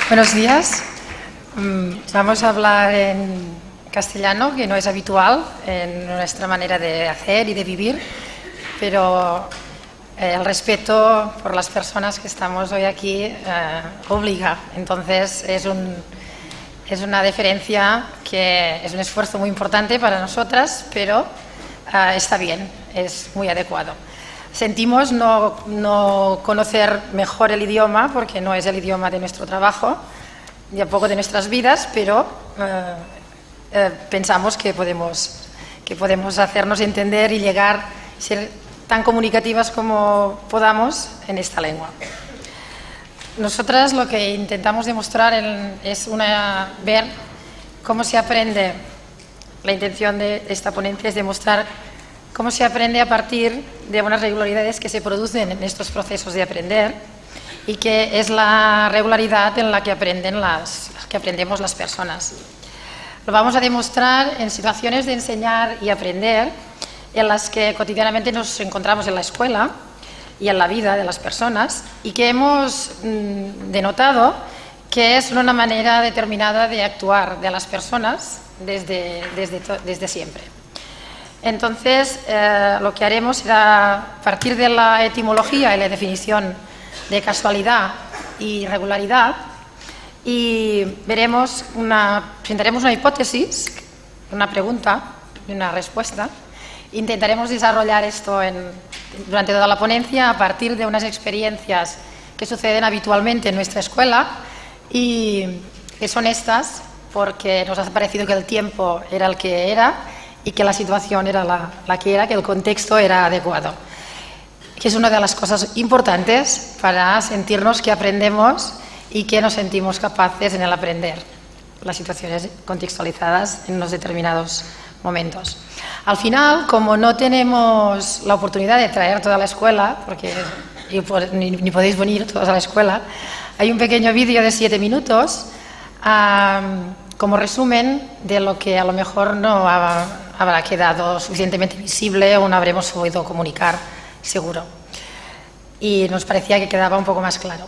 Buenos días. Vamos a hablar en castellano, que no es habitual en nuestra manera de hacer y de vivir, pero el respeto por las personas que estamos hoy aquí obliga. Entonces es una deferencia que es un esfuerzo muy importante para nosotras, pero está bien, es muy adecuado. Sentimos no conocer mejor el idioma, porque no es el idioma de nuestro trabajo, ni tampoco de nuestras vidas, pero pensamos que podemos hacernos entender y llegar a ser tan comunicativas como podamos en esta lengua. Nosotras lo que intentamos demostrar es ver cómo se aprende. La intención de esta ponencia es demostrar cómo se aprende a partir de unas regularidades que se producen en estos procesos de aprender y que es la regularidad en la que aprendemos las personas. Lo vamos a demostrar en situaciones de enseñar y aprender en las que cotidianamente nos encontramos en la escuela y en la vida de las personas y que hemos denotado que es una manera determinada de actuar de las personas desde siempre. Entonces, lo que haremos será partir de la etimología y la definición de casualidad y regularidad y presentaremos una hipótesis, una pregunta y una respuesta. Intentaremos desarrollar esto durante toda la ponencia a partir de unas experiencias que suceden habitualmente en nuestra escuela y que son estas porque nos ha parecido que el tiempo era el que era y que la situación era la que era, que el contexto era adecuado. Que es una de las cosas importantes para sentirnos que aprendemos y que nos sentimos capaces en el aprender las situaciones contextualizadas en los determinados momentos. Al final, como no tenemos la oportunidad de traer toda la escuela, porque ni podéis venir todos a la escuela, hay un pequeño vídeo de 7 minutos como resumen de lo que a lo mejor no habrá quedado suficientemente visible o no habremos podido comunicar, seguro. Y nos parecía que quedaba un poco más claro.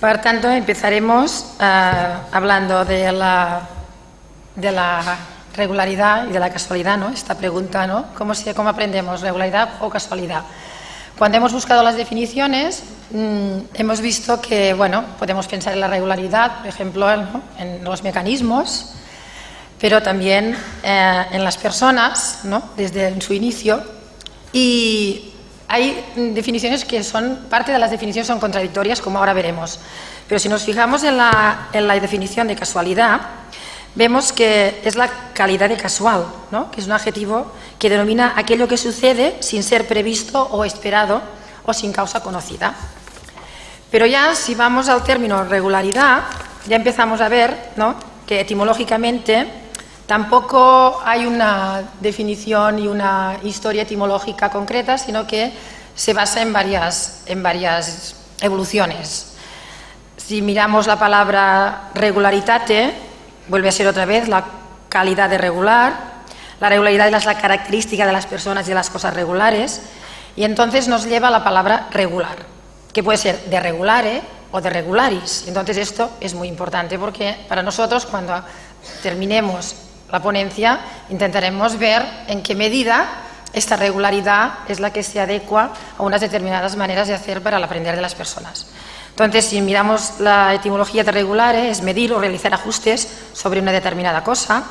Por tanto, empezaremos hablando de la regularidad y de la casualidad, ¿no? Esta pregunta, ¿no? ¿Cómo aprendemos, regularidad o casualidad? Cuando hemos buscado las definiciones, hemos visto que, bueno, podemos pensar en la regularidad, por ejemplo, ¿no? En los mecanismos, pero también en las personas, ¿no? Desde su inicio. Y hay definiciones que parte de las definiciones son contradictorias, como ahora veremos. Pero si nos fijamos en la definición de casualidad, vemos que es la calidad de casual, ¿no? Que es un adjetivo que denomina aquello que sucede sin ser previsto o esperado o sin causa conocida. Pero ya si vamos al término regularidad, ya empezamos a ver, ¿no? Que etimológicamente tampoco hay una definición y una historia etimológica concreta, sino que se basa en varias evoluciones. Si miramos la palabra regularitate, vuelve a ser otra vez la calidad de regular. La regularidad es la característica de las personas y de las cosas regulares. Y entonces nos lleva a la palabra regular, que puede ser de regulare o de regularis. Entonces esto es muy importante porque para nosotros cuando terminemos la ponencia intentaremos ver en qué medida esta regularidad es la que se adecua a unas determinadas maneras de hacer para el aprender de las personas. Entonces, si miramos la etimología de regulare, es medir o realizar ajustes sobre una determinada cosa,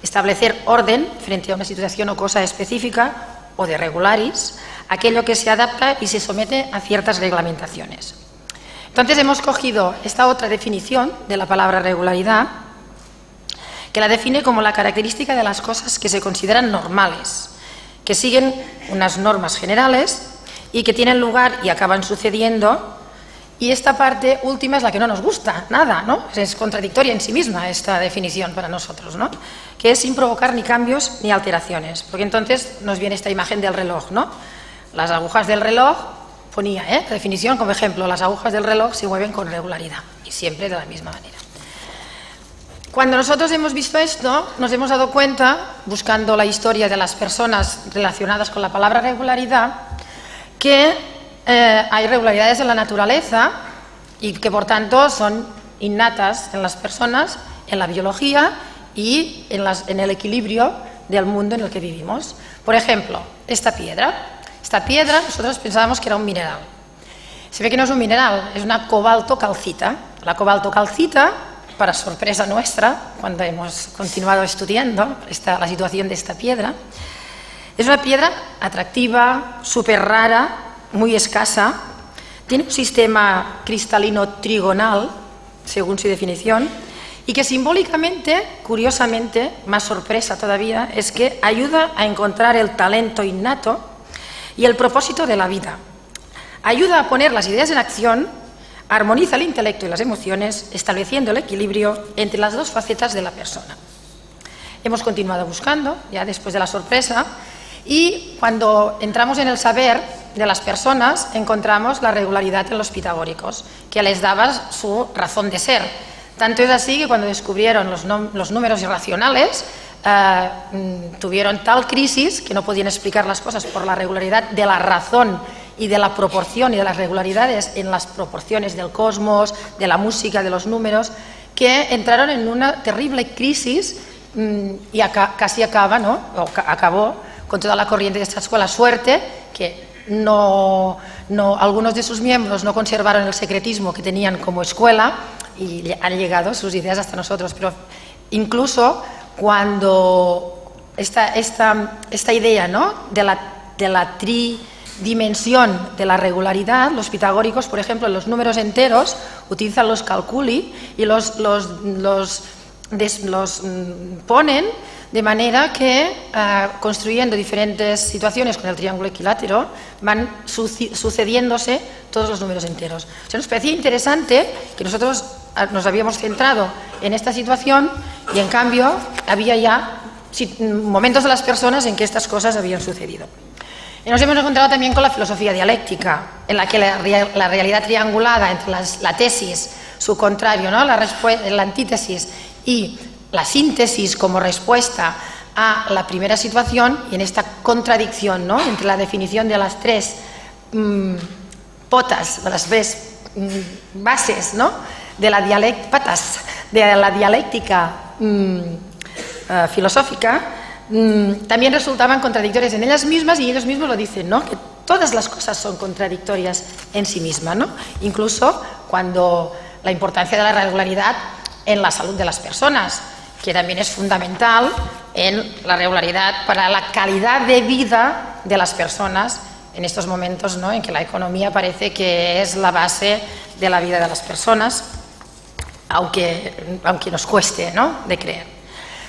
establecer orden frente a una situación o cosa específica, o de regularis, aquello que se adapta y se somete a ciertas reglamentaciones. Entonces, hemos cogido esta otra definición de la palabra regularidad, que la define como la característica de las cosas que se consideran normales, que siguen unas normas generales y que tienen lugar y acaban sucediendo. Y esta parte última es la que no nos gusta, nada, ¿no? Es contradictoria en sí misma esta definición para nosotros, ¿no? Que es sin provocar ni cambios ni alteraciones, porque entonces nos viene esta imagen del reloj, ¿no? Las agujas del reloj, ponía, la definición como ejemplo, las agujas del reloj se mueven con regularidad y siempre de la misma manera. Cuando nosotros hemos visto esto, nos hemos dado cuenta, buscando la historia de las personas relacionadas con la palabra regularidad, que hay regularidades en la naturaleza y que por tanto son innatas en las personas, en la biología y en el equilibrio del mundo en el que vivimos. Por ejemplo, esta piedra nosotros pensábamos que era un mineral. Se ve que no es un mineral, es una cobalto-calcita. La cobalto-calcita, para sorpresa nuestra, cuando hemos continuado estudiando la situación de esta piedra, es una piedra atractiva, súper rara, muy escasa, tiene un sistema cristalino trigonal, según su definición, y que simbólicamente, curiosamente, más sorpresa todavía, es que ayuda a encontrar el talento innato y el propósito de la vida. Ayuda a poner las ideas en acción, armoniza el intelecto y las emociones, estableciendo el equilibrio entre las dos facetas de la persona. Hemos continuado buscando, ya después de la sorpresa, y cuando entramos en el saber de las personas, encontramos la regularidad en los pitagóricos, que les daba su razón de ser. Tanto es así que cuando descubrieron los números irracionales, tuvieron tal crisis que no podían explicar las cosas por la regularidad de la razón y de la proporción y de las regularidades en las proporciones del cosmos, de la música, de los números, que entraron en una terrible crisis y casi acabó con toda la corriente de esta escuela. Suerte que algunos de sus miembros no conservaron el secretismo que tenían como escuela y han llegado sus ideas hasta nosotros. Pero incluso cuando esta idea, ¿no?, de la tridimensión de la regularidad, los pitagóricos, por ejemplo, en los números enteros utilizan los calculi y los ponen de manera que, construyendo diferentes situaciones con el triángulo equilátero, van sucediéndose todos los números enteros. O sea, nos parecía interesante que nosotros nos habíamos centrado en esta situación y, en cambio, había ya momentos de las personas en que estas cosas habían sucedido. Y nos hemos encontrado también con la filosofía dialéctica, en la que la realidad triangulada entre la tesis, su contrario, ¿no?, la antítesis y la síntesis como respuesta a la primera situación, y en esta contradicción, ¿no?, entre la definición de las tres potas, de las tres bases, ¿no?, de la dialéctica filosófica, también resultaban contradictorias en ellas mismas, y ellos mismos lo dicen, ¿no?, que todas las cosas son contradictorias en sí mismas, ¿no?, incluso cuando la importancia de la regularidad en la salud de las personas, que también es fundamental en la regularidad para la calidad de vida de las personas en estos momentos, ¿no?, en que la economía parece que es la base de la vida de las personas, aunque nos cueste, ¿no?, de creer.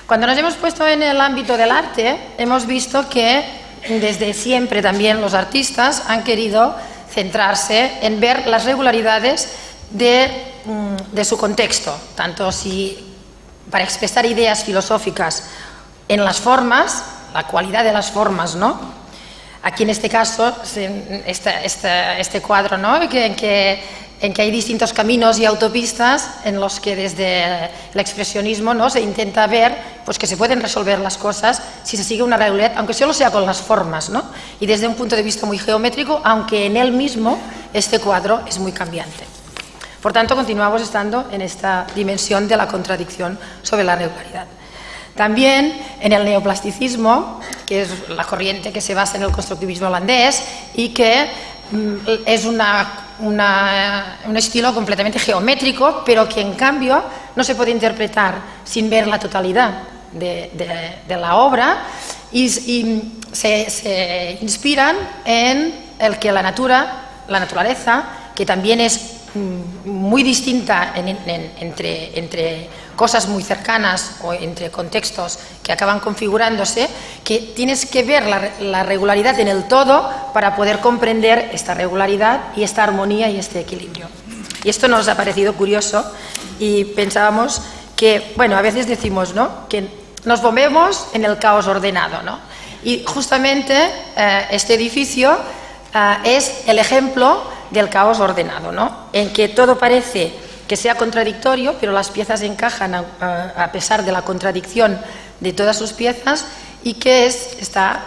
Cuando nos hemos puesto en el ámbito del arte, hemos visto que desde siempre también los artistas han querido centrarse en ver las regularidades de su contexto, tanto si para expresar ideas filosóficas en las formas, la cualidad de las formas, ¿no? Aquí en este caso, este cuadro, ¿no?, en que hay distintos caminos y autopistas en los que desde el expresionismo, ¿no?, se intenta ver, pues, que se pueden resolver las cosas si se sigue una regularidad, aunque solo sea con las formas, ¿no?, y desde un punto de vista muy geométrico, aunque en él mismo este cuadro es muy cambiante. Por tanto, continuamos estando en esta dimensión de la contradicción sobre la regularidad. También en el neoplasticismo, que es la corriente que se basa en el constructivismo holandés y que es un estilo completamente geométrico, pero que en cambio no se puede interpretar sin ver la totalidad de la obra, y se inspiran en el que la naturaleza, que también es muy distinta entre cosas muy cercanas o entre contextos que acaban configurándose, que tienes que ver la regularidad en el todo para poder comprender esta regularidad y esta armonía y este equilibrio. Y esto nos ha parecido curioso y pensábamos que, bueno, a veces decimos, ¿no?, que nos movemos en el caos ordenado, ¿no? Y justamente este edificio es el ejemplo del caos ordenado, ¿no?, en que todo parece que sea contradictorio, pero las piezas encajan a pesar de la contradicción de todas sus piezas, y que está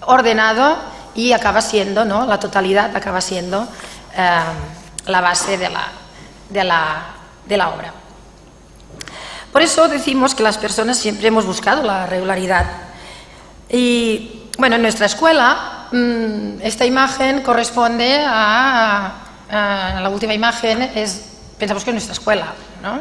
ordenado y acaba siendo, ¿no?, la totalidad acaba siendo la base de la obra. Por eso decimos que las personas siempre hemos buscado la regularidad. Y bueno, en nuestra escuela esta imagen corresponde a la última imagen, pensamos que es nuestra escuela, ¿no?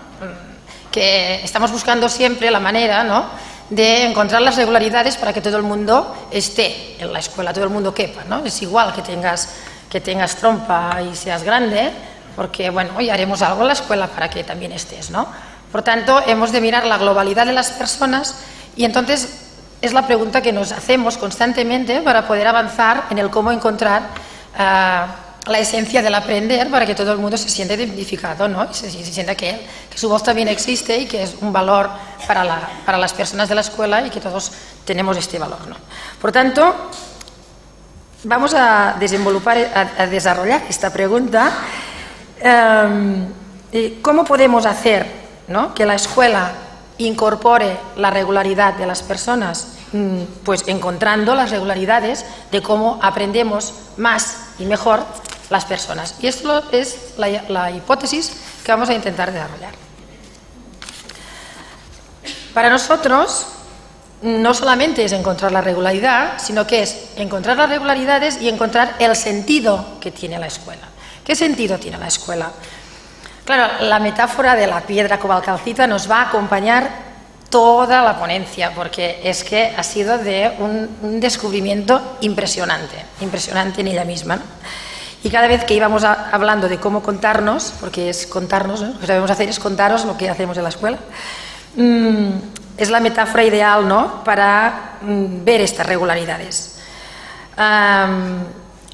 Que estamos buscando siempre la manera, ¿no?, de encontrar las regularidades para que todo el mundo esté en la escuela, todo el mundo quepa, ¿no? Es igual que tengas trompa y seas grande, porque bueno, hoy haremos algo en la escuela para que también estés, ¿no? Por tanto, hemos de mirar la globalidad de las personas y entonces es la pregunta que nos hacemos constantemente para poder avanzar en el cómo encontrar la esencia del aprender para que todo el mundo se sienta identificado, ¿no? Y se sienta que su voz también existe y que es un valor para las personas de la escuela y que todos tenemos este valor, ¿no? Por tanto, vamos a desarrollar esta pregunta. ¿Cómo podemos hacer, ¿no?, que la escuela incorpore la regularidad de las personas? Pues encontrando las regularidades de cómo aprendemos más y mejor las personas. Y esto es la hipótesis que vamos a intentar desarrollar. Para nosotros, no solamente es encontrar la regularidad, sino que es encontrar las regularidades y encontrar el sentido que tiene la escuela. ¿Qué sentido tiene la escuela? Claro, la metáfora de la piedra como calcita nos va a acompañar toda la ponencia, porque es que ha sido de un descubrimiento impresionante en ella misma, ¿no? Y cada vez que íbamos hablando de cómo contarnos, porque es contarnos, ¿no?, lo que sabemos hacer es contaros lo que hacemos en la escuela, es la metáfora ideal, ¿no?, para ver estas regularidades.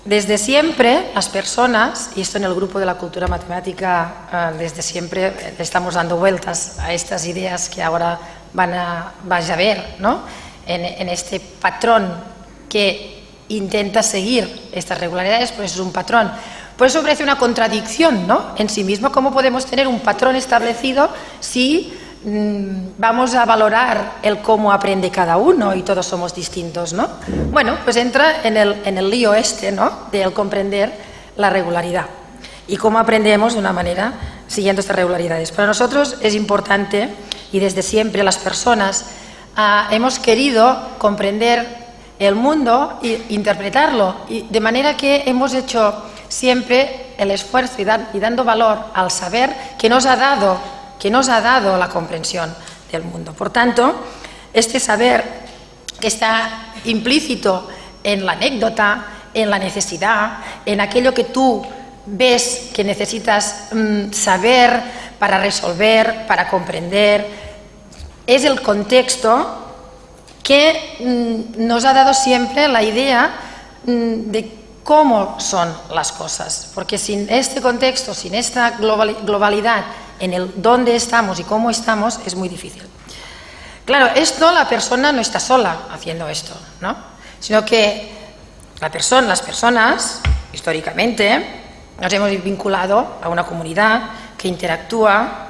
Desde siempre las personas, y esto en el grupo de la cultura matemática, desde siempre estamos dando vueltas a estas ideas que ahora vais a ver, ¿no?, en este patrón que intenta seguir estas regularidades, pues es un patrón. Por eso parece una contradicción, ¿no?, en sí mismo. ¿Cómo podemos tener un patrón establecido si vamos a valorar el cómo aprende cada uno y todos somos distintos, ¿no? Bueno, pues entra en el lío este, ¿no?, de el comprender la regularidad y cómo aprendemos de una manera siguiendo estas regularidades. Para nosotros es importante, y desde siempre las personas hemos querido comprender el mundo e interpretarlo, y de manera que hemos hecho siempre el esfuerzo y dando valor al saber que nos ha dado la comprensión del mundo. Por tanto, este saber que está implícito en la anécdota, en la necesidad, en aquello que tú ves que necesitas saber para resolver, para comprender, es el contexto que nos ha dado siempre la idea de cómo son las cosas, porque sin este contexto, sin esta globalidad en el dónde estamos y cómo estamos, es muy difícil. Claro, la persona no está sola haciendo esto, ¿no?, sino que las personas, históricamente, nos hemos vinculado a una comunidad que interactúa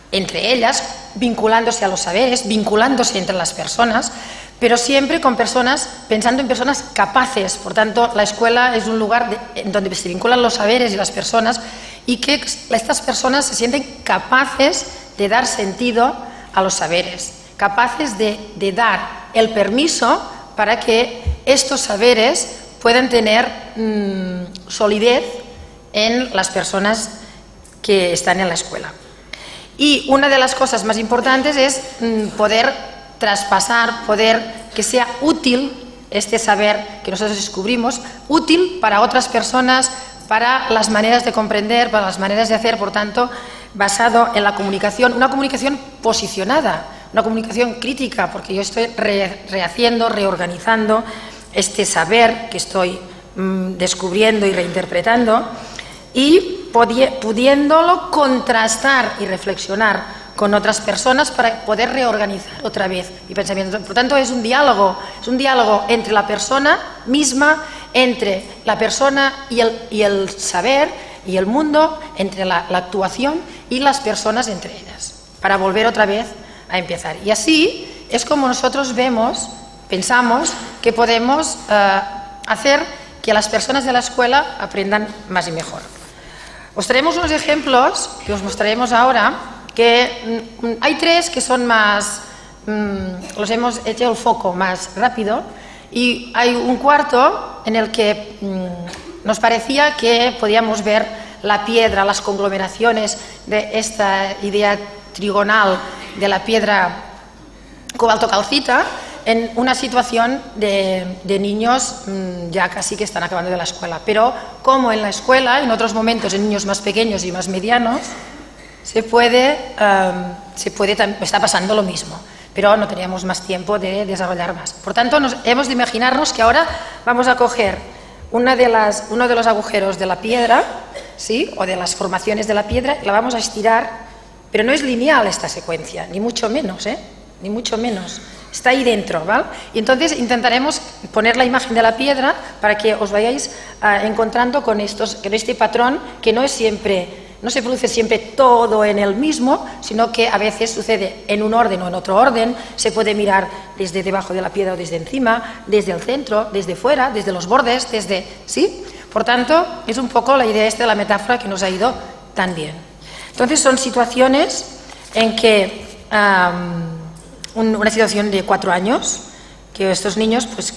entre ellas, vinculándose a los saberes, vinculándose entre las personas, pero siempre con personas, pensando en personas capaces. Por tanto, la escuela es un lugar en donde se vinculan los saberes y las personas, y que estas personas se sienten capaces de dar sentido a los saberes, capaces de dar el permiso para que estos saberes puedan tener solidez en las personas que están en la escuela. Y una de las cosas más importantes es poder traspasar, que sea útil este saber que nosotros descubrimos, útil para otras personas, para las maneras de comprender, para las maneras de hacer, por tanto, basado en la comunicación, una comunicación posicionada, una comunicación crítica, porque yo estoy rehaciendo, reorganizando este saber que estoy descubriendo y reinterpretando, y pudiéndolo contrastar y reflexionar con otras personas para poder reorganizar otra vez mi pensamiento. Por tanto, es un diálogo entre la persona misma, entre la persona y el saber y el mundo, entre la actuación y las personas entre ellas, para volver otra vez a empezar. Y así es como nosotros pensamos que podemos hacer que las personas de la escuela aprendan más y mejor. Os traemos unos ejemplos que os mostraremos ahora, que hay tres que son más, los hemos hecho el foco más rápido, y hay un cuarto en el que nos parecía que podíamos ver la piedra, las conglomeraciones de esta idea trigonal de la piedra cobalto-calcita en una situación de niños ya casi que están acabando de la escuela. Pero como en la escuela, en otros momentos en niños más pequeños y más medianos, está pasando lo mismo, pero no teníamos más tiempo de desarrollar más. Por tanto, hemos de imaginarnos que ahora vamos a coger uno de los agujeros de la piedra, ¿sí?, o de las formaciones de la piedra, y la vamos a estirar, pero no es lineal esta secuencia, ni mucho menos, ni mucho menos. Está ahí dentro, ¿vale? Y entonces intentaremos poner la imagen de la piedra para que os vayáis encontrando con este patrón que no se produce siempre todo en el mismo, sino que a veces sucede en un orden o en otro orden. Se puede mirar desde debajo de la piedra o desde encima, desde el centro, desde fuera, desde los bordes, ¿sí? Por tanto, es un poco la idea esta de la metáfora que nos ha ido tan bien. Entonces, son situaciones en que una situación de 4 años, que estos niños pues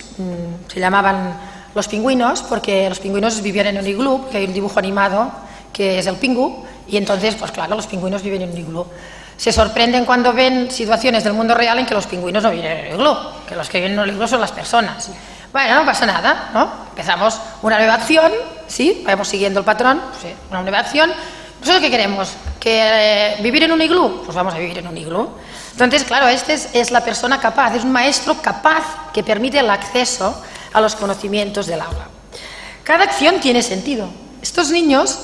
se llamaban los pingüinos, porque los pingüinos vivían en un iglú, que hay un dibujo animado que es el Pingu, y entonces, pues claro, los pingüinos viven en un iglú. Se sorprenden cuando ven situaciones del mundo real en que los pingüinos no viven en un iglú, que los que viven en un iglú son las personas. Bueno, no pasa nada, ¿no? Empezamos una nueva acción, ¿sí? Vamos siguiendo el patrón, pues, una nueva acción. ¿Nosotros qué queremos? ¿Que vivir en un iglú? Pues vamos a vivir en un iglú. Entonces, claro, es la persona capaz, es un maestro capaz que permite el acceso a los conocimientos del aula. Cada acción tiene sentido. Estos niños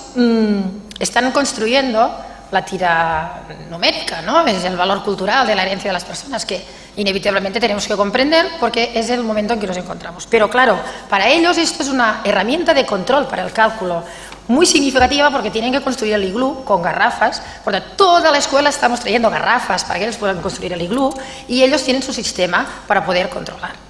están construyendo la tira numérica, ¿no? Es el valor cultural de la herencia de las personas que inevitablemente tenemos que comprender porque es el momento en que nos encontramos. Pero claro, para ellos esto es una herramienta de control para el cálculo muy significativa porque tienen que construir el iglú con garrafas. Por tanto, toda la escuela estamos trayendo garrafas para que ellos puedan construir el iglú y ellos tienen su sistema para poder controlar.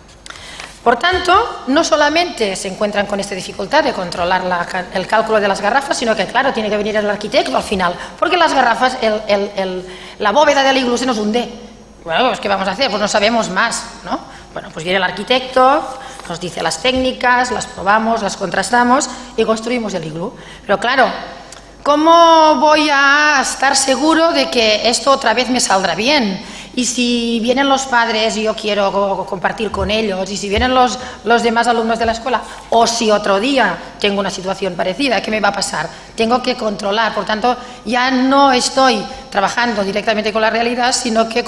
Por tanto, no solamente se encuentran con esta dificultad de controlar el cálculo de las garrafas, sino que, claro, tiene que venir el arquitecto al final, porque las garrafas, la bóveda del iglú se nos hunde. Bueno, pues ¿qué vamos a hacer? Pues no sabemos más, ¿no? Bueno, pues viene el arquitecto, nos dice las técnicas, las probamos, las contrastamos y construimos el iglú. Pero claro, ¿cómo voy a estar seguro de que esto otra vez me saldrá bien? Y si vienen los padres y yo quiero compartir con ellos, y si vienen los demás alumnos de la escuela, o si otro día tengo una situación parecida, ¿qué me va a pasar? Tengo que controlar, por tanto, ya no estoy trabajando directamente con la realidad, sino que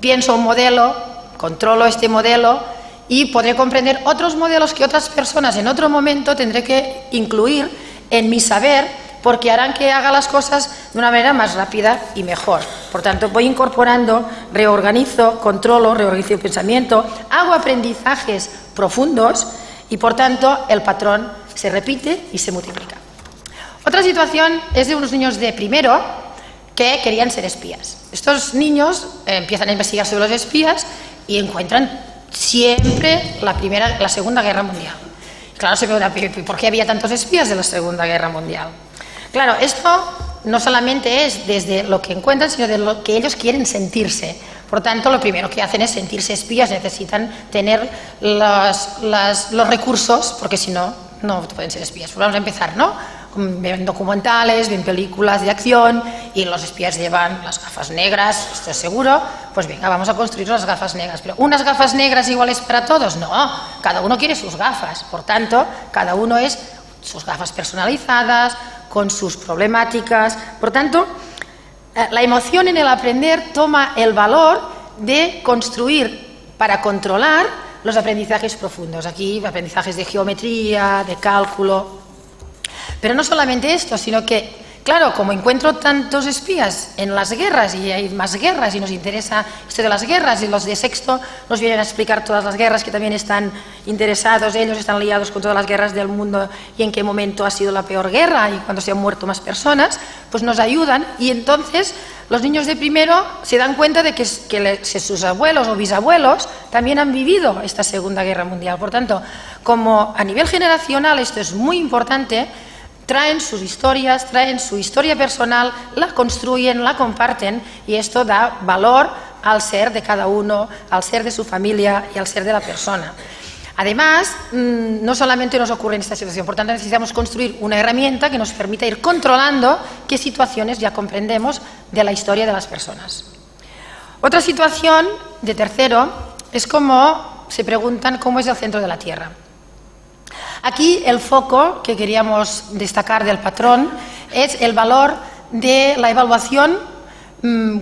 pienso un modelo, controlo este modelo y podré comprender otros modelos que otras personas en otro momento tendré que incluir en mi saber, porque harán que haga las cosas de una manera más rápida y mejor. Por tanto, voy incorporando, reorganizo el pensamiento, hago aprendizajes profundos y, por tanto, el patrón se repite y se multiplica. Otra situación es de unos niños de primero que querían ser espías. Estos niños empiezan a investigar sobre los espías y encuentran siempre la Segunda Guerra Mundial. Claro, se pregunta, ¿por qué había tantos espías de la Segunda Guerra Mundial? Claro, esto no solamente es desde lo que encuentran, sino de lo que ellos quieren sentirse. Por tanto, lo primero que hacen es sentirse espías, necesitan tener los recursos, porque si no, no pueden ser espías. Pues vamos a empezar, ¿no? Ven documentales, ven películas de acción y los espías llevan las gafas negras, esto es seguro. Pues venga, vamos a construir las gafas negras. Pero ¿unas gafas negras iguales para todos? No, cada uno quiere sus gafas. Por tanto, cada uno es sus gafas personalizadas, con sus problemáticas. Por tanto, la emoción en el aprender toma el valor de construir para controlar los aprendizajes profundos. Aquí, aprendizajes de geometría, de cálculo. Pero no solamente esto, sino que, claro, como encuentro tantos espías en las guerras y hay más guerras y nos interesa esto de las guerras y los de sexto nos vienen a explicar todas las guerras que también están interesados, ellos están liados con todas las guerras del mundo y en qué momento ha sido la peor guerra y cuando se han muerto más personas, pues nos ayudan y entonces los niños de primero se dan cuenta de que sus abuelos o bisabuelos también han vivido esta Segunda Guerra Mundial. Por tanto, como a nivel generacional esto es muy importante, traen sus historias, traen su historia personal, la construyen, la comparten y esto da valor al ser de cada uno, al ser de su familia y al ser de la persona. Además, no solamente nos ocurre en esta situación, por tanto necesitamos construir una herramienta que nos permita ir controlando qué situaciones ya comprendemos de la historia de las personas. Otra situación de tercero es como se preguntan cómo es el centro de la Tierra. Aquí el foco que queríamos destacar del patrón es el valor de la evaluación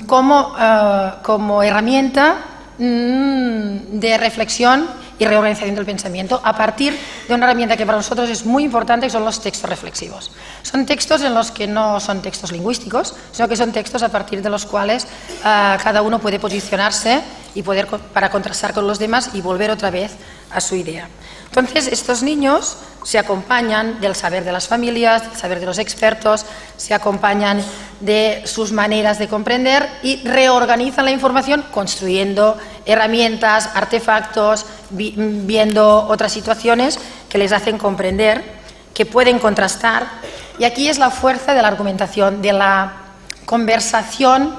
como herramienta de reflexión y reorganización del pensamiento a partir de una herramienta que para nosotros es muy importante, que son los textos reflexivos. Son textos en los que no son textos lingüísticos, sino que son textos a partir de los cuales cada uno puede posicionarse y para contrastar con los demás y volver otra vez a su idea. Entonces, estos niños se acompañan del saber de las familias, del saber de los expertos, se acompañan de sus maneras de comprender y reorganizan la información construyendo herramientas, artefactos, viendo otras situaciones que les hacen comprender, que pueden contrastar. Y aquí es la fuerza de la argumentación, de la conversación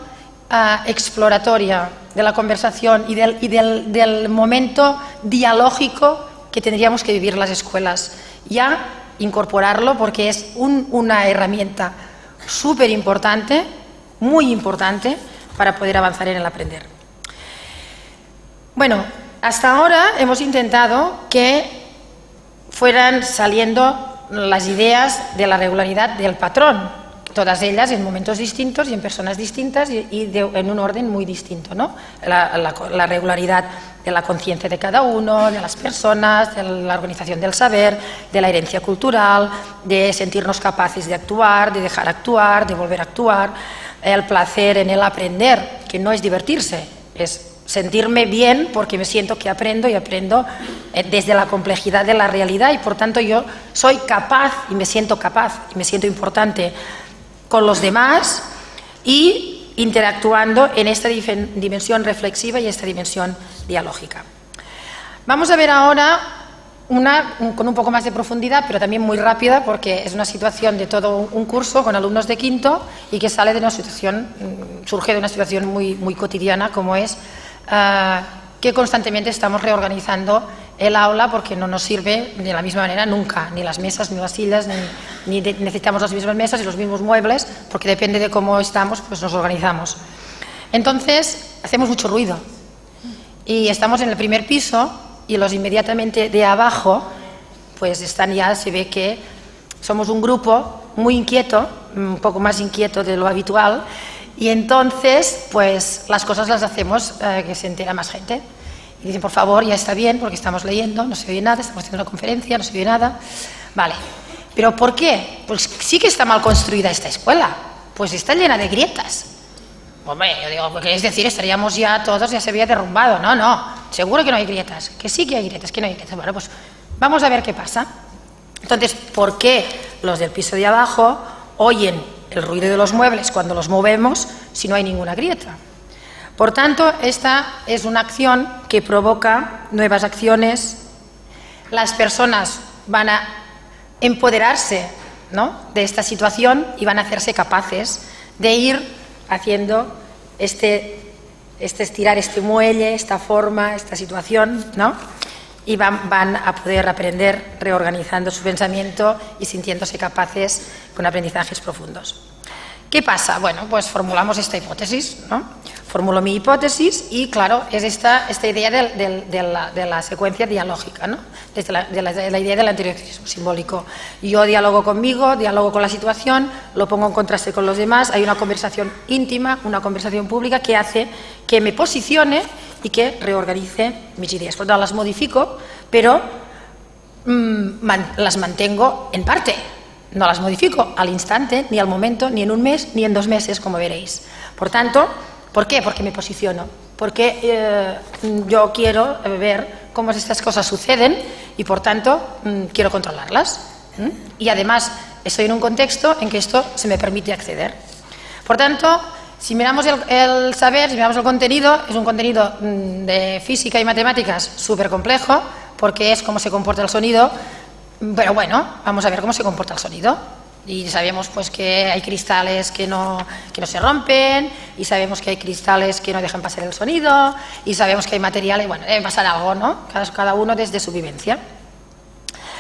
exploratoria, de la conversación y del momento dialógico que tendríamos que vivir las escuelas. Ya incorporarlo porque es una herramienta súper importante, muy importante para poder avanzar en el aprender. Bueno, hasta ahora hemos intentado que fueran saliendo las ideas de la regularidad del patrón, todas ellas en momentos distintos y en personas distintas y en un orden muy distinto, ¿no? La regularidad de la conciencia de cada uno, de las personas, de la organización del saber, de la herencia cultural, de sentirnos capaces de actuar, de dejar actuar, de volver a actuar, el placer en el aprender, que no es divertirse, es sentirme bien porque me siento que aprendo y aprendo desde la complejidad de la realidad y por tanto yo soy capaz y me siento importante con los demás y interactuando en esta dimensión reflexiva y esta dimensión dialógica. Vamos a ver ahora una con un poco más de profundidad, pero también muy rápida, porque es una situación de todo un curso con alumnos de quinto y que sale de una situación, surge de una situación muy cotidiana, como es que constantemente estamos reorganizando el aula porque no nos sirve de la misma manera nunca, ni las mesas, ni las sillas, ni necesitamos las mismas mesas y los mismos muebles, porque depende de cómo estamos, pues nos organizamos. Entonces, hacemos mucho ruido y estamos en el primer piso y los inmediatamente de abajo, pues están ya, se ve que somos un grupo muy inquieto, un poco más inquieto de lo habitual, y entonces, pues las cosas las hacemos que se entera más gente. Y dicen, por favor, ya está bien, porque estamos leyendo, no se oye nada, estamos haciendo una conferencia, no se oye nada. Vale, ¿pero por qué? Pues sí que está mal construida esta escuela, pues está llena de grietas. Hombre, yo digo, es decir, estaríamos ya todos, ya se había derrumbado. No, no, seguro que no hay grietas, que sí que hay grietas, que no hay grietas. Bueno, pues vamos a ver qué pasa. Entonces, ¿por qué los del piso de abajo oyen el ruido de los muebles cuando los movemos si no hay ninguna grieta? Por tanto, esta es una acción que provoca nuevas acciones. Las personas van a empoderarse, ¿no?, de esta situación y van a hacerse capaces de ir haciendo estirar este muelle, esta forma, esta situación, ¿no? Y van a poder aprender reorganizando su pensamiento y sintiéndose capaces con aprendizajes profundos. ¿Qué pasa? Bueno, pues formulamos esta hipótesis, ¿no? Formulo mi hipótesis y, claro, es esta idea de la secuencia dialógica, ¿no? Desde la idea del anteriorización simbólico. Yo dialogo conmigo, dialogo con la situación, lo pongo en contraste con los demás, hay una conversación íntima, una conversación pública que hace que me posicione y que reorganice mis ideas. Por lo tanto, las modifico, pero las mantengo en parte. No las modifico al instante, ni al momento, ni en un mes, ni en 2 meses, como veréis. Por tanto, ¿por qué? Porque me posiciono. Porque yo quiero ver cómo estas cosas suceden y, por tanto, quiero controlarlas. Y, además, estoy en un contexto en que esto se me permite acceder. Por tanto, si miramos el saber, si miramos el contenido, es un contenido de física y matemáticas súper complejo, porque es cómo se comporta el sonido. Pero bueno, vamos a ver cómo se comporta el sonido. Y sabemos pues que hay cristales que no se rompen, y sabemos que hay cristales que no dejan pasar el sonido, y sabemos que hay materiales, bueno, debe pasar algo, ¿no? Cada uno desde su vivencia.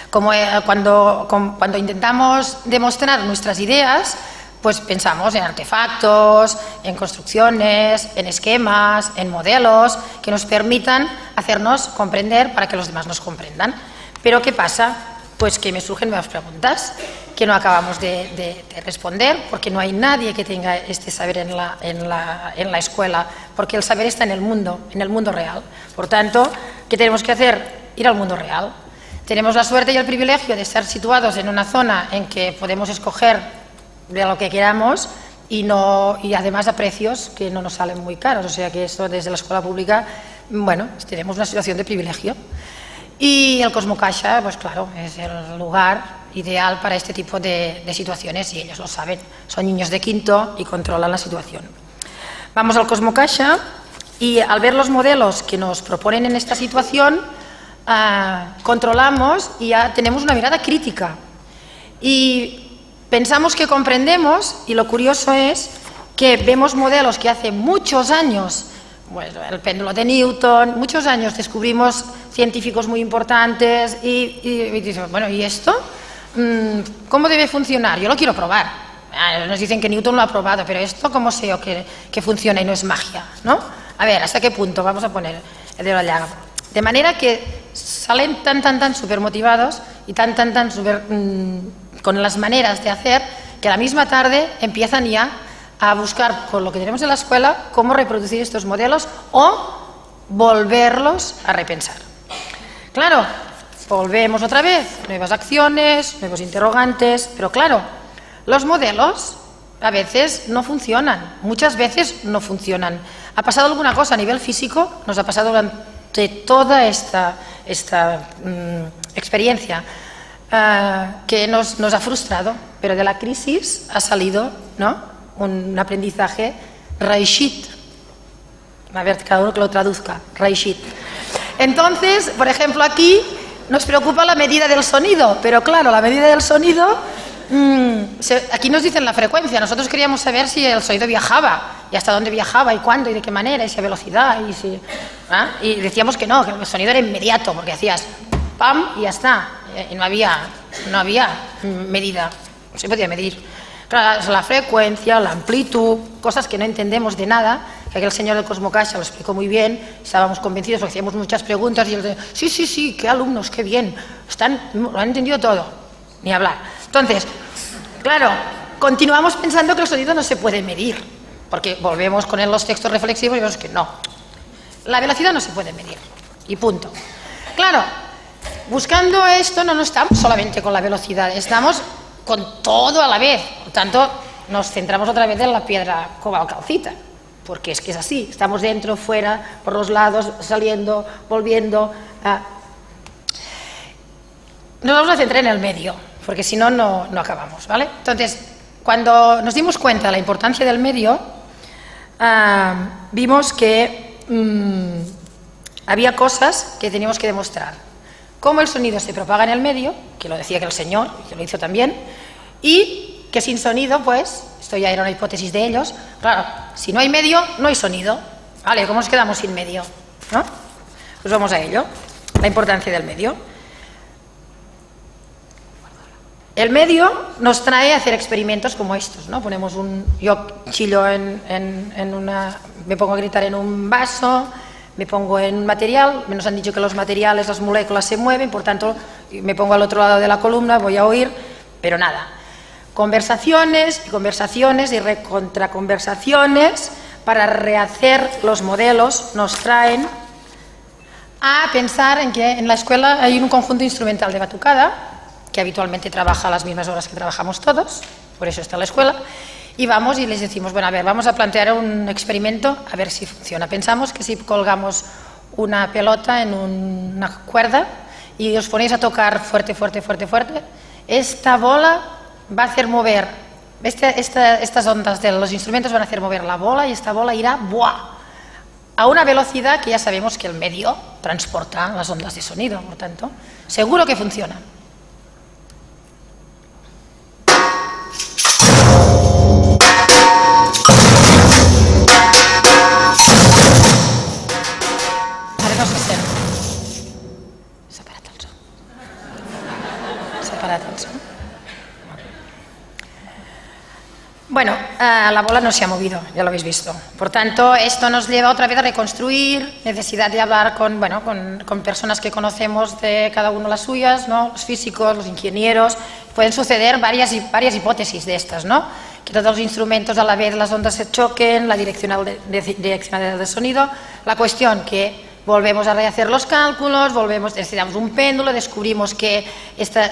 Como cuando intentamos demostrar nuestras ideas, pues pensamos en artefactos, en construcciones, en esquemas, en modelos que nos permitan hacernos comprender para que los demás nos comprendan. Pero ¿qué pasa? Pues que me surgen nuevas preguntas que no acabamos de responder, porque no hay nadie que tenga este saber en la escuela, porque el saber está en el mundo real. Por tanto, ¿qué tenemos que hacer? Ir al mundo real. Tenemos la suerte y el privilegio de estar situados en una zona en que podemos escoger de lo que queramos y además a precios que no nos salen muy caros. O sea que esto desde la escuela pública, bueno, tenemos una situación de privilegio. Y el Cosmocaixa, pues claro, es el lugar ideal para este tipo de situaciones y ellos lo saben. Son niños de quinto y controlan la situación. Vamos al Cosmocaixa y al ver los modelos que nos proponen en esta situación, controlamos y ya tenemos una mirada crítica. Y pensamos que comprendemos, y lo curioso es que vemos modelos que hace muchos años, bueno, el péndulo de Newton, muchos años descubrimos científicos muy importantes y dicen, bueno, ¿y esto? ¿Cómo debe funcionar? Yo lo quiero probar. Nos dicen que Newton lo ha probado, pero esto, ¿cómo sé yo que funciona y no es magia? ¿No? A ver, ¿hasta qué punto? Vamos a poner el dedo en la llaga. De manera que salen tan súper motivados y tan súper con las maneras de hacer que a la misma tarde empiezan ya a buscar con lo que tenemos en la escuela cómo reproducir estos modelos o volverlos a repensar. Claro, volvemos otra vez, nuevas acciones, nuevos interrogantes, pero claro, los modelos a veces no funcionan, muchas veces no funcionan. ¿Ha pasado alguna cosa a nivel físico? Nos ha pasado durante toda esta experiencia que nos ha frustrado, pero de la crisis ha salido, ¿no?, un aprendizaje Reichit. A ver, cada uno que lo traduzca, Reichit. Entonces, por ejemplo, aquí nos preocupa la medida del sonido, pero claro, la medida del sonido, aquí nos dicen la frecuencia, nosotros queríamos saber si el sonido viajaba, y hasta dónde viajaba, y cuándo, y de qué manera, y si a velocidad, y decíamos que no, que el sonido era inmediato, porque hacías pam y ya está, y no había medida, no se podía medir. Claro, la frecuencia, la amplitud, cosas que no entendemos de nada, que aquel señor del Cosmocaixa lo explicó muy bien, estábamos convencidos porque hacíamos muchas preguntas y él decía, sí, qué alumnos, qué bien, lo han entendido todo, ni hablar. Entonces, claro, continuamos pensando que el sonido no se puede medir, porque volvemos con los textos reflexivos y vemos que no, la velocidad no se puede medir, y punto. Claro, buscando esto no estamos solamente con la velocidad, estamos con todo a la vez, por tanto nos centramos otra vez en la piedra cobal calcita, porque es que es así, estamos dentro, fuera, por los lados, saliendo, volviendo. Nos vamos a centrar en el medio, porque si no, no acabamos, ¿vale? Entonces, cuando nos dimos cuenta de la importancia del medio, vimos que había cosas que teníamos que demostrar. Cómo el sonido se propaga en el medio, que lo decía que el señor, que lo hizo también, y que sin sonido, pues, esto ya era una hipótesis de ellos, claro, si no hay medio, no hay sonido. Vale, ¿cómo nos quedamos sin medio? ¿No? Pues vamos a ello, la importancia del medio. El medio nos trae a hacer experimentos como estos, ¿no? Yo chillo me pongo a gritar en un vaso, me pongo en un material, nos han dicho que los materiales, las moléculas se mueven, por tanto me pongo al otro lado de la columna, voy a oír, pero nada. Conversaciones y conversaciones y recontraconversaciones para rehacer los modelos nos traen a pensar en que en la escuela hay un conjunto instrumental de batucada que habitualmente trabaja a las mismas horas que trabajamos todos, por eso está la escuela. Y vamos y les decimos, bueno, a ver, vamos a plantear un experimento, a ver si funciona. Pensamos que si colgamos una pelota en una cuerda y os ponéis a tocar fuerte, esta bola va a hacer mover, estas ondas de los instrumentos van a hacer mover la bola y esta bola irá ¡buah!, a una velocidad que ya sabemos que el medio transporta las ondas de sonido, por tanto, seguro que funciona. para todos. Bueno, la bola no se ha movido, ya lo habéis visto. Por tanto, esto nos lleva otra vez a reconstruir, necesidad de hablar con personas que conocemos de cada uno las suyas, ¿no? Los físicos, los ingenieros. Pueden suceder varias hipótesis de estas, ¿no? Que todos los instrumentos a la vez las ondas se choquen, la direccionalidad del sonido. La cuestión que volvemos a rehacer los cálculos, necesitamos un péndulo, descubrimos que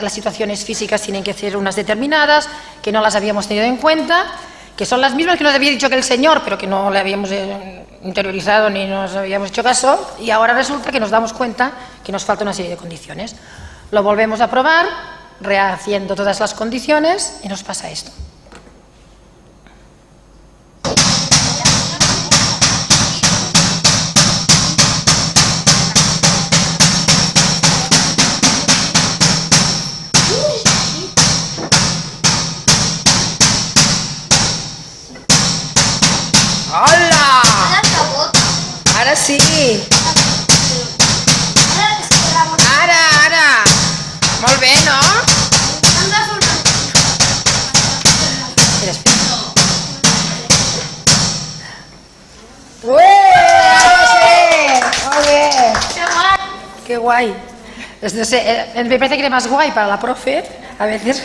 las situaciones físicas tienen que ser unas determinadas, que no las habíamos tenido en cuenta, que son las mismas que nos había dicho que el señor, pero que no le habíamos interiorizado ni nos habíamos hecho caso, y ahora resulta que nos damos cuenta que nos falta una serie de condiciones. Lo volvemos a probar, rehaciendo todas las condiciones, y nos pasa esto. Hola! Ara sí! Ara! Molt bé, no? Espera, espera. Muy bien. Qué guay. No sé, me parece que era más guay para la profe, a veces.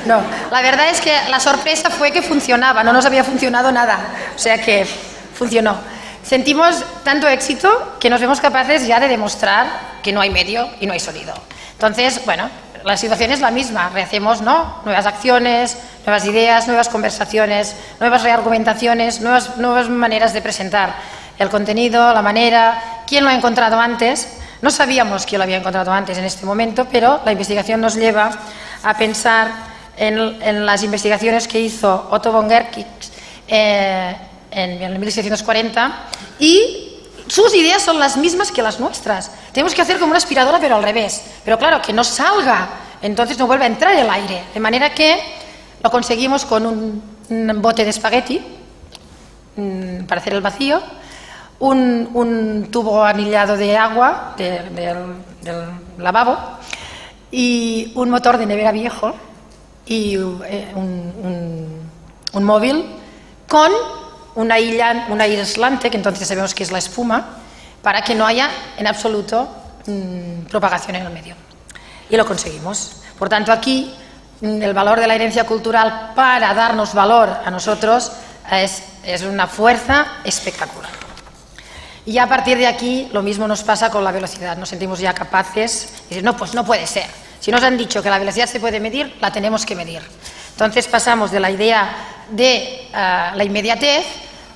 No, la verdad es que la sorpresa fue que funcionaba, no nos había funcionado nada, o sea que funcionó. Sentimos tanto éxito que nos vemos capaces ya de demostrar que no hay medio y no hay sonido. Entonces, bueno, la situación es la misma, rehacemos, ¿no? Nuevas acciones, nuevas ideas, nuevas conversaciones, nuevas reargumentaciones, nuevas maneras de presentar el contenido, la manera, quién lo ha encontrado antes. No sabíamos quién lo había encontrado antes en este momento, pero la investigación nos lleva a pensar en las investigaciones que hizo Otto von Guericke en 1740 y sus ideas son las mismas que las nuestras. Tenemos que hacer como una aspiradora pero al revés, pero claro, que no salga, entonces no vuelve a entrar el aire, de manera que lo conseguimos con un bote de espagueti para hacer el vacío, un tubo anillado de agua del lavabo y un motor de nevera viejo y un móvil con un aislante, que entonces sabemos que es la espuma, para que no haya en absoluto propagación en el medio. Y lo conseguimos. Por tanto, aquí el valor de la herencia cultural para darnos valor a nosotros es una fuerza espectacular. Y ya a partir de aquí lo mismo nos pasa con la velocidad, nos sentimos ya capaces de decir, no, pues no puede ser. Si nos han dicho que la velocidad se puede medir, la tenemos que medir. Entonces pasamos de la idea de la inmediatez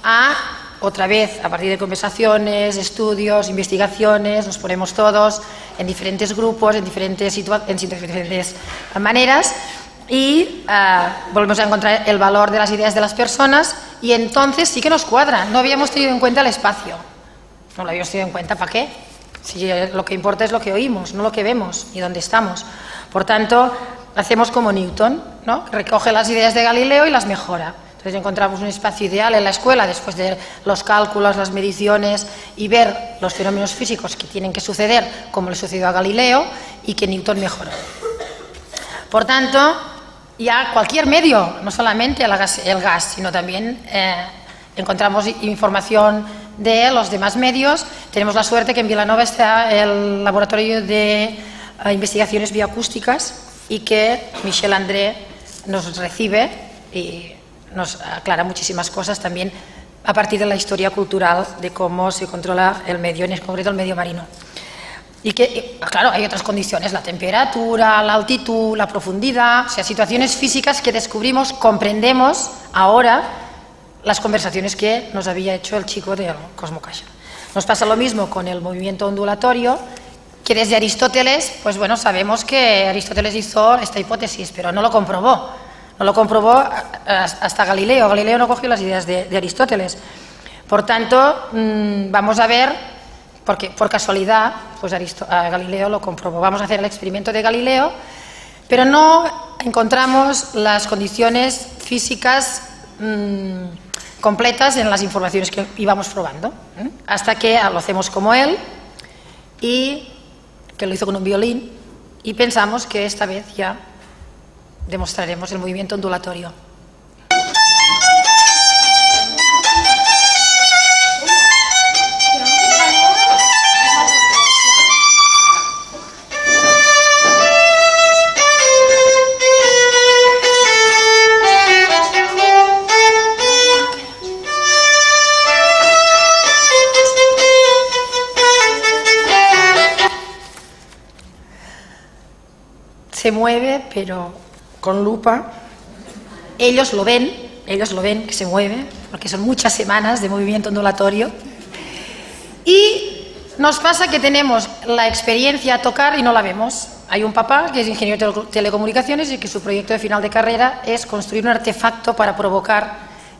a, otra vez, a partir de conversaciones, estudios, investigaciones, nos ponemos todos en diferentes grupos, en diferentes maneras y volvemos a encontrar el valor de las ideas de las personas y entonces sí que nos cuadra. No habíamos tenido en cuenta el espacio. No lo habíamos tenido en cuenta, ¿para qué? Si lo que importa es lo que oímos, no lo que vemos y dónde estamos. Por tanto, hacemos como Newton, ¿no? Que recoge las ideas de Galileo y las mejora. Entonces encontramos un espacio ideal en la escuela después de los cálculos, las mediciones y ver los fenómenos físicos que tienen que suceder como le sucedió a Galileo y que Newton mejoró. Por tanto, ya cualquier medio, no solamente el gas, sino también encontramos información de los demás medios. Tenemos la suerte que en Vilanova está el laboratorio de investigaciones bioacústicas y que Michel André nos recibe y nos aclara muchísimas cosas también a partir de la historia cultural de cómo se controla el medio, en concreto el medio marino. Y que, claro, hay otras condiciones, la temperatura, la altitud, la profundidad, o sea, situaciones físicas que descubrimos, comprendemos ahora las conversaciones que nos había hecho el chico del Cosmocaixa. Nos pasa lo mismo con el movimiento ondulatorio, que desde Aristóteles, pues bueno, sabemos que Aristóteles hizo esta hipótesis, pero no lo comprobó. No lo comprobó hasta Galileo. Galileo no cogió las ideas de Aristóteles. Por tanto, vamos a ver, porque por casualidad, pues Galileo lo comprobó. Vamos a hacer el experimento de Galileo, pero no encontramos las condiciones físicas completas en las informaciones que íbamos probando, hasta que lo hacemos como él y que lo hizo con un violín y pensamos que esta vez ya demostraremos el movimiento ondulatorio. Se mueve, pero con lupa. Ellos lo ven que se mueve, porque son muchas semanas de movimiento ondulatorio. Y nos pasa que tenemos la experiencia a tocar y no la vemos. Hay un papá que es ingeniero de telecomunicaciones y que su proyecto de final de carrera es construir un artefacto para provocar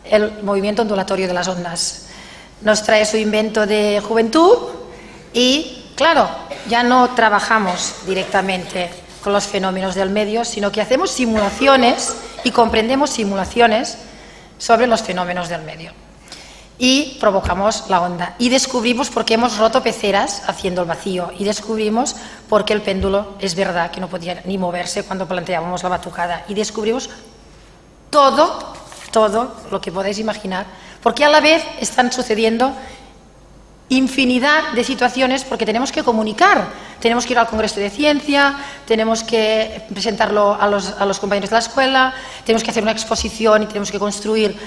el movimiento ondulatorio de las ondas. Nos trae su invento de juventud y, claro, ya no trabajamos directamente con los fenómenos del medio, sino que hacemos simulaciones y comprendemos simulaciones sobre los fenómenos del medio. Y provocamos la onda. Y descubrimos por qué hemos roto peceras haciendo el vacío. Y descubrimos por qué el péndulo es verdad que no podía ni moverse cuando planteábamos la batucada. Y descubrimos todo lo que podéis imaginar. Porque a la vez están sucediendo infinidad de situaciones porque tenemos que comunicar, tenemos que ir al Congreso de Ciencia, tenemos que presentarlo a los compañeros de la escuela, tenemos que hacer una exposición y tenemos que construir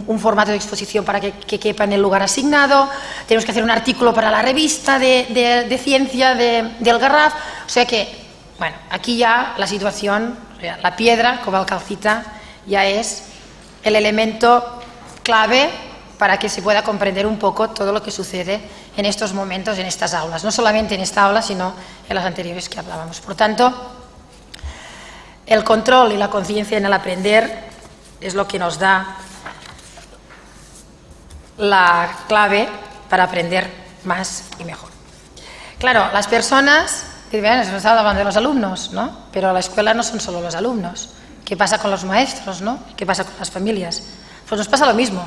un formato de exposición para que quepa en el lugar asignado, tenemos que hacer un artículo para la revista de ciencia del Garraf, o sea que, bueno, aquí ya la situación, la piedra Cobalcalcita ya es el elemento clave para que se pueda comprender un poco todo lo que sucede en estos momentos, en estas aulas. No solamente en esta aula, sino en las anteriores que hablábamos. Por tanto, el control y la conciencia en el aprender es lo que nos da la clave para aprender más y mejor. Claro, las personas, se nos está hablando de los alumnos, ¿no? Pero la escuela no son solo los alumnos. ¿Qué pasa con los maestros, ¿no? ¿Qué pasa con las familias? Pues nos pasa lo mismo.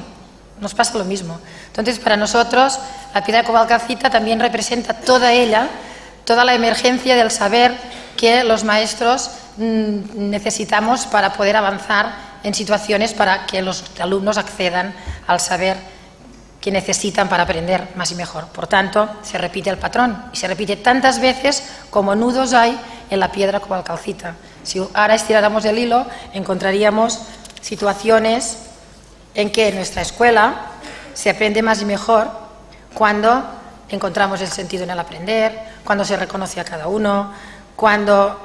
Nos pasa lo mismo. Entonces, para nosotros, la piedra Cobalcalcita también representa toda la emergencia del saber que los maestros necesitamos para poder avanzar en situaciones para que los alumnos accedan al saber que necesitan para aprender más y mejor. Por tanto, se repite el patrón y se repite tantas veces como nudos hay en la piedra Cobalcalcita. Si ahora estiráramos el hilo, encontraríamos situaciones en que en nuestra escuela se aprende más y mejor cuando encontramos el sentido en el aprender, cuando se reconoce a cada uno, cuando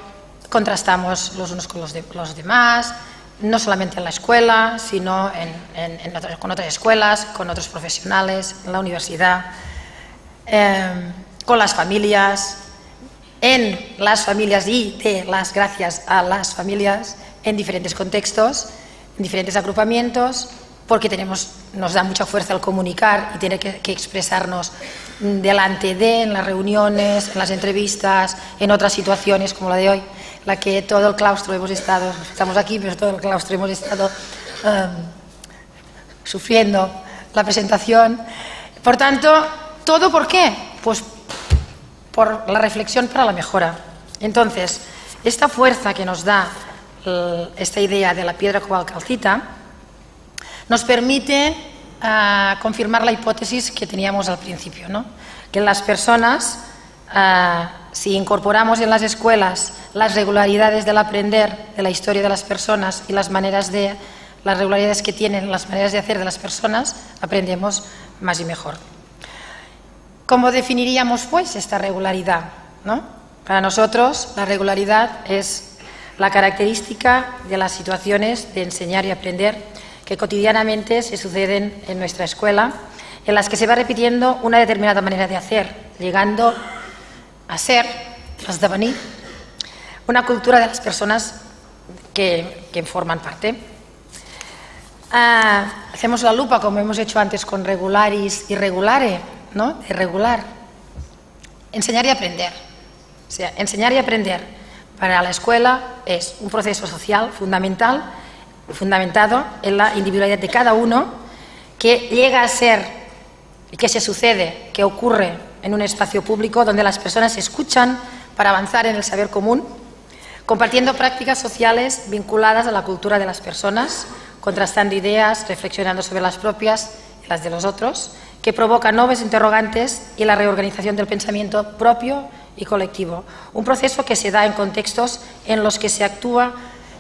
contrastamos los unos con los demás, no solamente en la escuela, sino con otras escuelas, con otros profesionales, en la universidad, con las familias, en las familias y de las gracias a las familias, en diferentes contextos, en diferentes agrupamientos, porque nos da mucha fuerza el comunicar y tener que expresarnos delante de, en las reuniones, en las entrevistas, en otras situaciones como la de hoy, la que todo el claustro estamos aquí, pero todo el claustro hemos estado sufriendo la presentación. Por tanto, ¿todo por qué? Pues por la reflexión para la mejora. Entonces, esta fuerza que nos da esta idea de la piedra Cobalcalcita nos permite confirmar la hipótesis que teníamos al principio, ¿no? Que las personas, si incorporamos en las escuelas las regularidades del aprender, de la historia de las personas y las regularidades que tienen, las maneras de hacer de las personas, aprendemos más y mejor. ¿Cómo definiríamos, pues, esta regularidad, ¿no? Para nosotros, la regularidad es la característica de las situaciones de enseñar y aprender que cotidianamente se suceden en nuestra escuela, en las que se va repitiendo una determinada manera de hacer, llegando a ser, esdevenir, una cultura de las personas que forman parte. Hacemos la lupa, como hemos hecho antes con regularis y regulare, ¿no? De regular. Enseñar y aprender. O sea, enseñar y aprender para la escuela es un proceso social fundamentado en la individualidad de cada uno, que llega a ser, que se sucede, que ocurre en un espacio público donde las personas se escuchan para avanzar en el saber común, compartiendo prácticas sociales vinculadas a la cultura de las personas, contrastando ideas, reflexionando sobre las propias y las de los otros, que provoca nuevos interrogantes y la reorganización del pensamiento propio y colectivo. Un proceso que se da en contextos en los que se actúa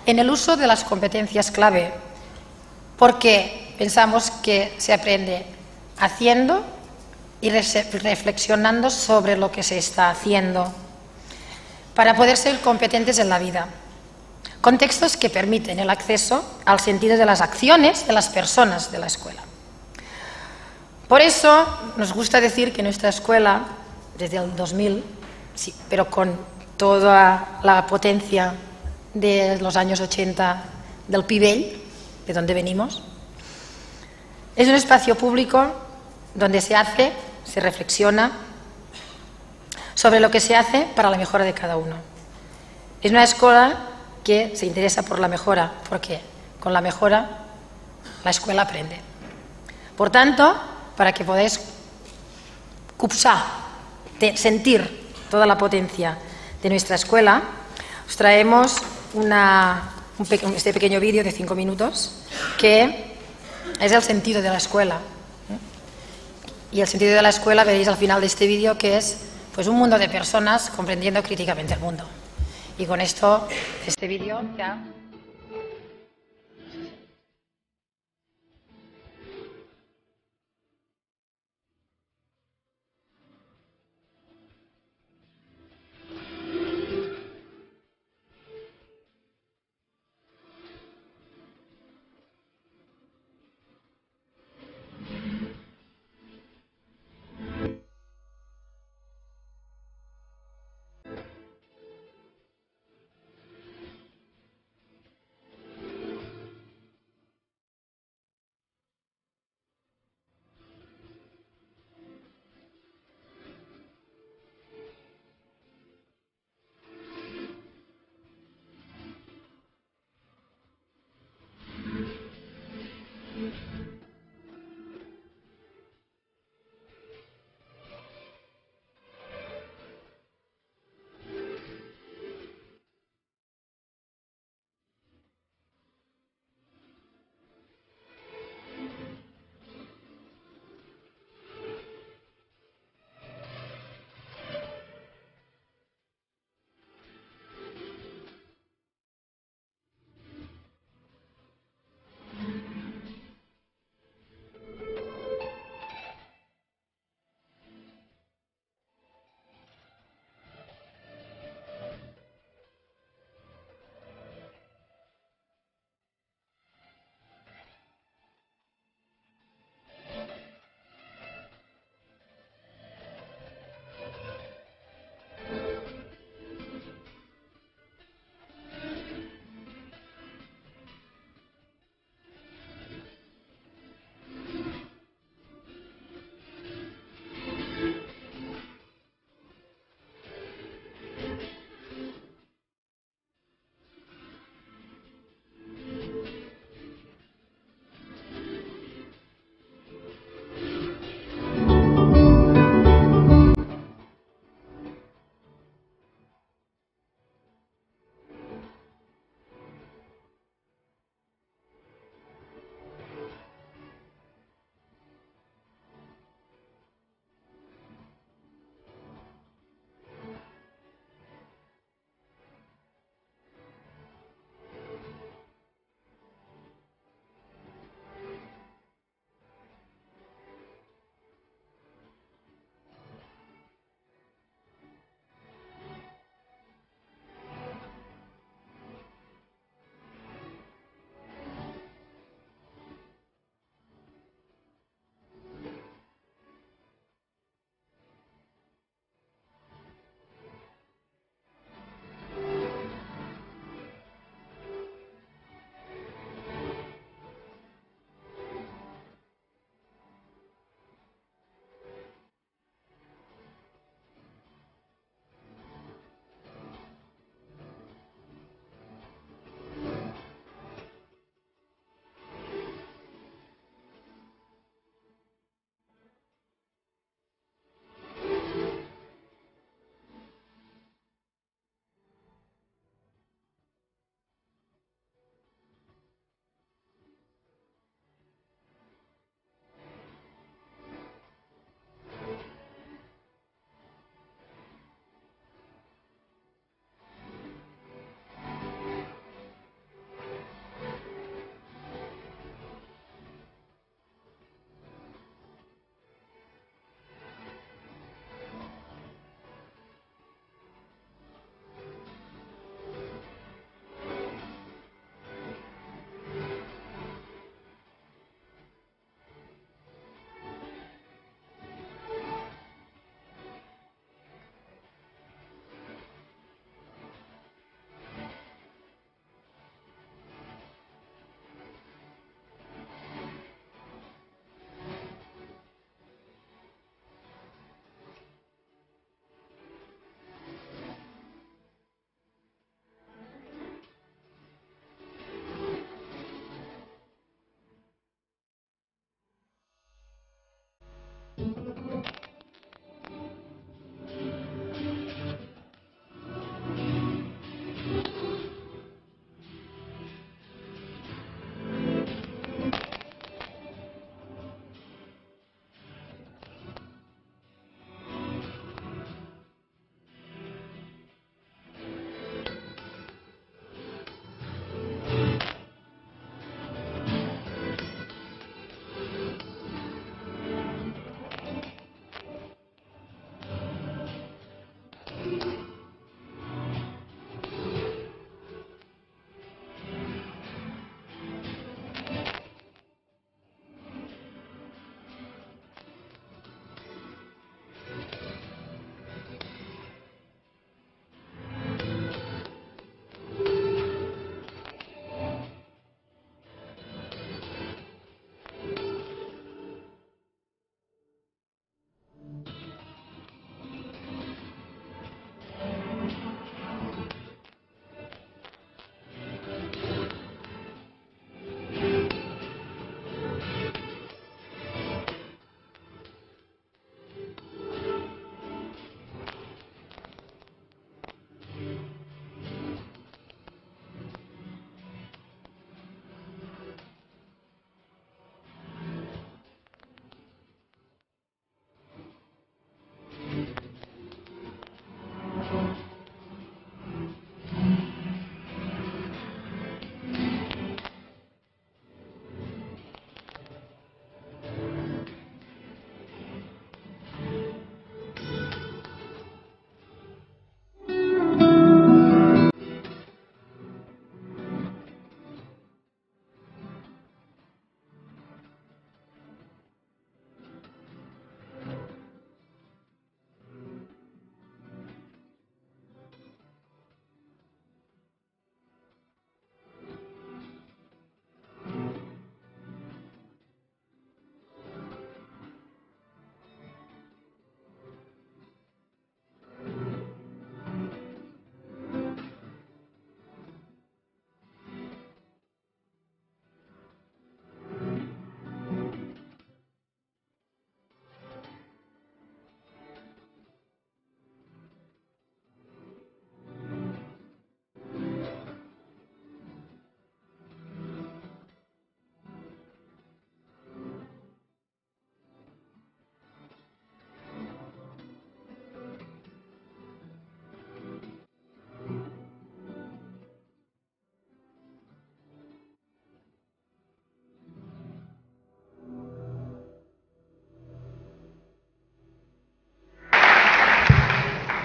en el uso de las competencias clave, porque pensamos que se aprende haciendo y reflexionando sobre lo que se está haciendo para poder ser competentes en la vida. Contextos que permiten el acceso al sentido de las acciones de las personas de la escuela. Por eso nos gusta decir que nuestra escuela, desde el 2000, sí, pero con toda la potencia de los años 80 del Pibell, de donde venimos, es un espacio público donde se reflexiona sobre lo que se hace para la mejora de cada uno. Es una escuela que se interesa por la mejora, porque con la mejora la escuela aprende. Por tanto, para que podáis sentir toda la potencia de nuestra escuela, os traemos este pequeño vídeo de 5 minutos que es el sentido de la escuela. Y el sentido de la escuela veréis al final de este vídeo que es pues, un mundo de personas comprendiendo críticamente el mundo. Y con esto, este vídeo ya...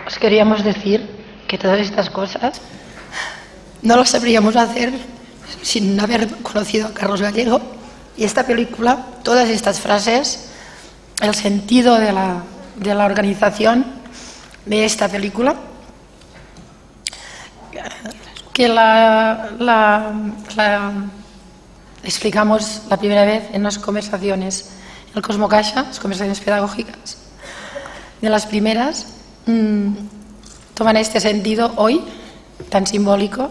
Os queríamos decir que todas estas cosas no las sabríamos hacer sin haber conocido a Carlos Gallego, y esta película, todas estas frases, el sentido de la organización de esta película, que la explicamos la primera vez en las conversaciones en el Cosmocaixa, las conversaciones pedagógicas, de las primeras, toman este sentido hoy tan simbólico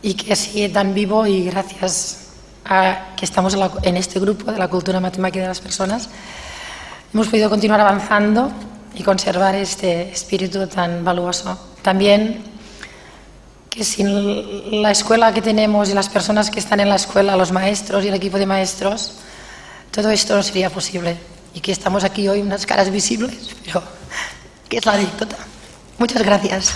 y que sigue tan vivo, y gracias a que estamos en este grupo de la cultura matemática de las personas hemos podido continuar avanzando y conservar este espíritu tan valuoso. También que sin la escuela que tenemos y las personas que están en la escuela, los maestros y el equipo de maestros, todo esto no sería posible, y que estamos aquí hoy unas caras visibles, pero que es la anécdota. Muchas gracias.